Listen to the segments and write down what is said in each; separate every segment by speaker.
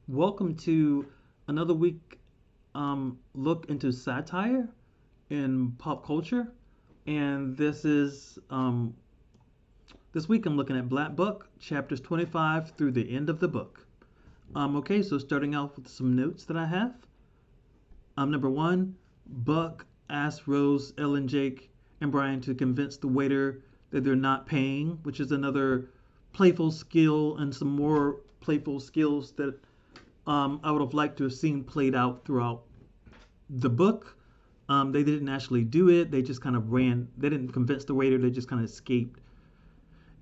Speaker 1: Welcome to another week look into satire in pop culture. And this week I'm looking at Black Book, chapters 25 through the end of the book. Okay, so starting off with some notes that I have. Number one, Buck asks Rose, Ellen, Jake, and Brian to convince the waiter that they're not paying, which is another playful skill and some more playful skills that I would have liked to have seen played out throughout the book. They didn't actually do it. They just kind of ran. They didn't convince the waiter. They just kind of escaped.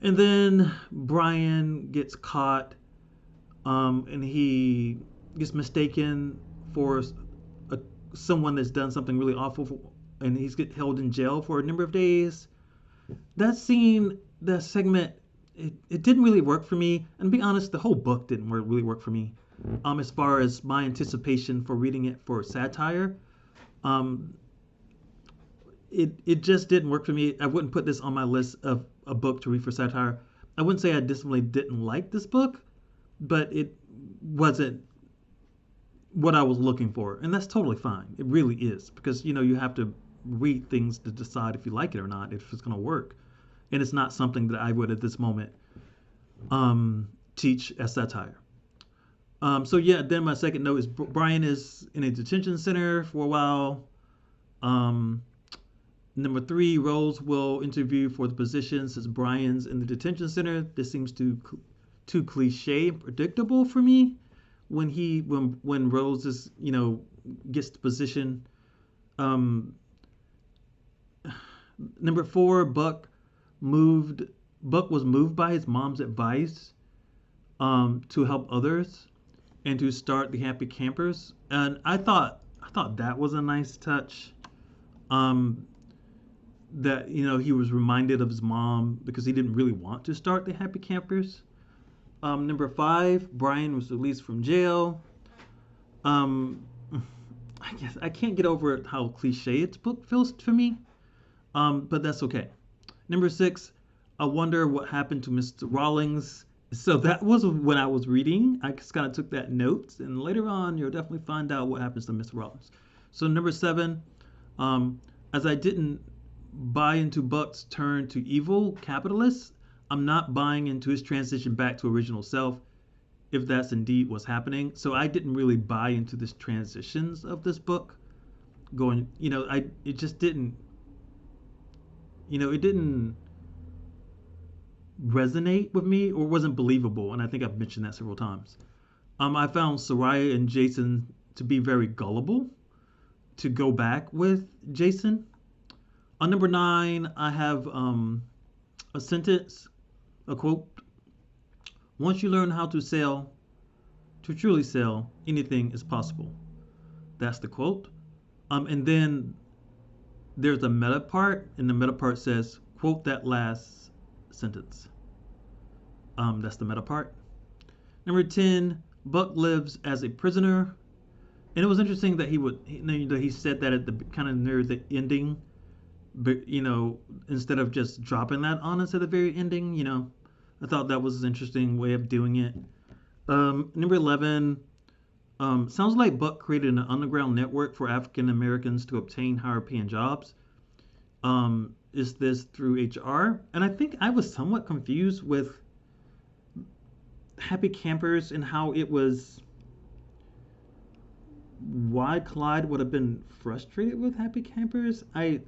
Speaker 1: And then Brian gets caught, and he gets mistaken for a, someone that's done something really awful, and he's get held in jail for a number of days. That scene, that segment, it didn't really work for me. And to be honest, the whole book didn't really work for me. As far as my anticipation for reading it for satire, um, it just didn't work for me. I wouldn't put this on my list of a book to read for satire. I wouldn't say I definitely didn't like this book, but it wasn't what I was looking for, and that's totally fine. It really is because you have to read things to decide if you like it or not, if it's going to work, and it's not something that I would at this moment teach as satire. So yeah, then my second note is Brian is in a detention center for a while. Um, Number three, Rose will interview for the position since Brian's in the detention center. This seems too cliche and predictable for me. When Rose is gets the position. Um, Number four, moved. Buck was moved by his mom's advice to help others and to start the Happy Campers, and I thought that was a nice touch. Um, that he was reminded of his mom because he didn't really want to start the Happy Campers. Number five, Brian was released from jail. Um, I guess I can't get over how cliche its book feels to me, but that's okay. Number six, I wonder what happened to Mr. Rawlings. So that was when I was reading. I just kind of took that note, and later on, you'll definitely find out what happens to Mr. Rawlings. So number seven, um, as I didn't buy into Buck's turn to evil capitalist, I'm not buying into his transition back to original self, if that's indeed what's happening. So I didn't really buy into this transitions of this book. Going, it just didn't, it didn't resonate with me or wasn't believable, and I think I've mentioned that several times. I found Soraya and Jason to be very gullible to go back with Jason. On number nine, I have a sentence, a quote. Once you learn how to sell, to truly sell, anything is possible. That's the quote. And then there's a meta part, and the meta part says, quote that last sentence. That's the meta part. Number 10, Buck lives as a prisoner. And it was interesting that he said that at the kind of near the ending, but instead of just dropping that on us at the very ending, I thought that was an interesting way of doing it. Number 11, sounds like Buck created an underground network for African Americans to obtain higher paying jobs. Is this through HR? And I think I was somewhat confused with Happy Campers and how it was, why Clyde would have been frustrated with Happy Campers. I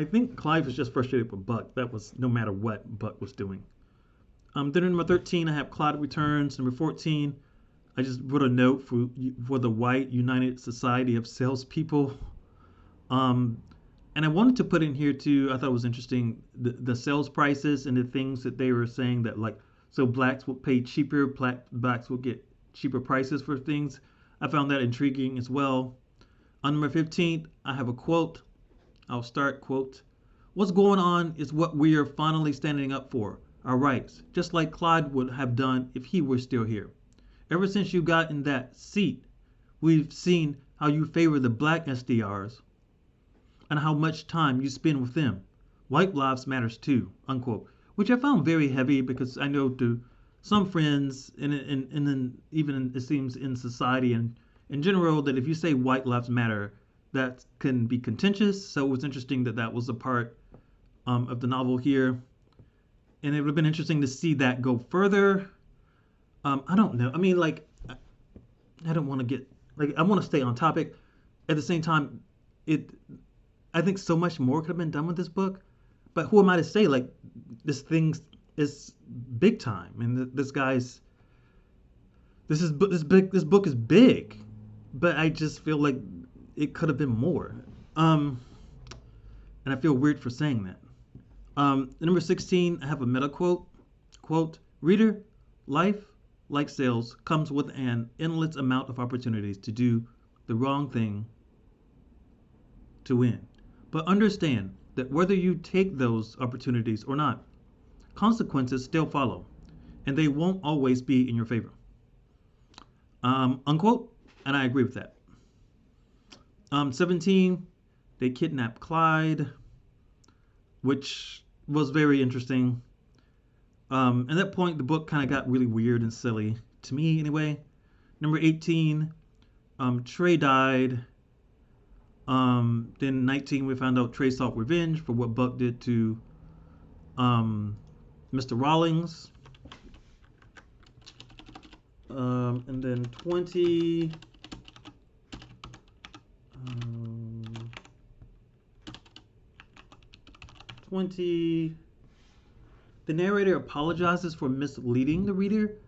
Speaker 1: think Clyde was just frustrated with Buck. That was no matter what Buck was doing. Then number 13, I have Clyde returns. Number 14, I just wrote a note for the White United Society of Salespeople. And I wanted to put in here too. I thought it was interesting the sales prices and the things that they were saying that so blacks will pay cheaper, blacks will get cheaper prices for things. I found that intriguing as well. On number 15, I have a quote. I'll start, quote, what's going on is what we are finally standing up for, our rights, just like Clyde would have done if he were still here. Ever since you got in that seat, we've seen how you favor the black SDRs and how much time you spend with them. White lives matters too, unquote, which I found very heavy because I know some friends, and then even it seems in society and in general that if you say white lives matter, that can be contentious. So it was interesting that that was a part of the novel here, and it would have been interesting to see that go further. I don't know. I mean, like, I don't want to get like I want to stay on topic. At the same time, it I think so much more could have been done with this book. But who am I to say like this thing is big time? And this guy's this book is big, but I just feel like it could have been more. And I feel weird for saying that. Number 16, I have a meta quote. Quote, reader, life, like sales, comes with an endless amount of opportunities to do the wrong thing to win. But understand that whether you take those opportunities or not, consequences still follow, and they won't always be in your favor. Unquote, and I agree with that. 17, they kidnap Clyde, which was very interesting. At that point, the book kind of got really weird and silly, to me anyway. Number 18, Trey died. Then 19, we found out Trey sought revenge for what Buck did to Mr. Rawlings. And then 20, 20, the narrator apologizes for misleading the reader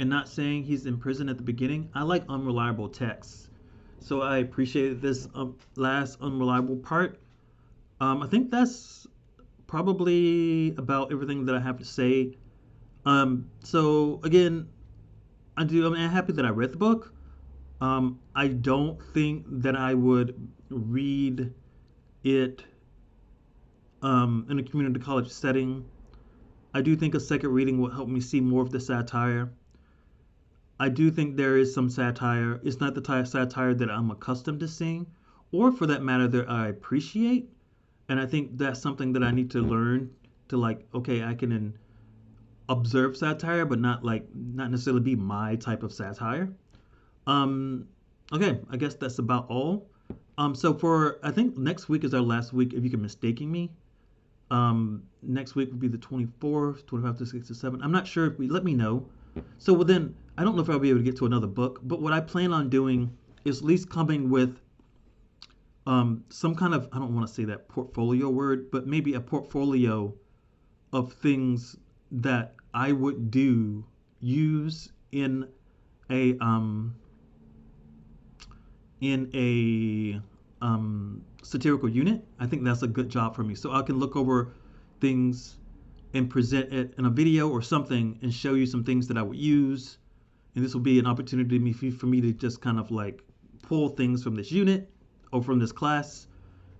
Speaker 1: and not saying he's in prison at the beginning. I like unreliable texts, so I appreciated this last unreliable part. I think that's probably about everything that I have to say. So again, I'm happy that I read the book. I don't think that I would read it in a community college setting. I do think a second reading will help me see more of the satire. I do think there is some satire. It's not the type of satire that I'm accustomed to seeing, or for that matter, that I appreciate. And I think that's something that I need to learn to like, okay, I can observe satire, but not necessarily be my type of satire. Okay, I guess that's about all. So I think next week is our last week if you can mistaking me. Next week would be the 24th, 25th to 6th to 7th. I'm not sure if let me know. So well, then I don't know if I'll be able to get to another book, but what I plan on doing is at least coming with some kind of, I don't want to say that portfolio word, but maybe a portfolio of things that I would use in a satirical unit. I think that's a good job for me. So I can look over things and present it in a video or something and show you some things that I would use. And this will be an opportunity for me to just kind of like pull things from this unit or from this class,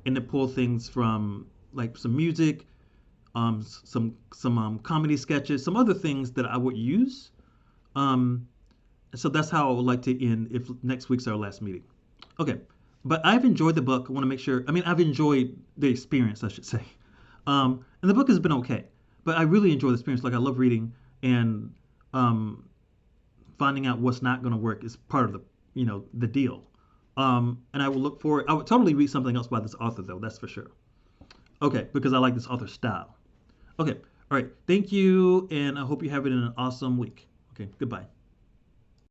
Speaker 1: and to pull things from like some music, some comedy sketches, some other things that I would use. So that's how I would like to end if next week's our last meeting. Okay, but I've enjoyed the book. I want to make sure. I mean, I've enjoyed the experience, I should say. And the book has been okay, but I really enjoy the experience. Like I love reading, and finding out what's not going to work is part of the deal. And I will look forward. I would totally read something else by this author, though. That's for sure. Okay, because I like this author's style. Okay, all right. Thank you, and I hope you have it in an awesome week. Okay, goodbye.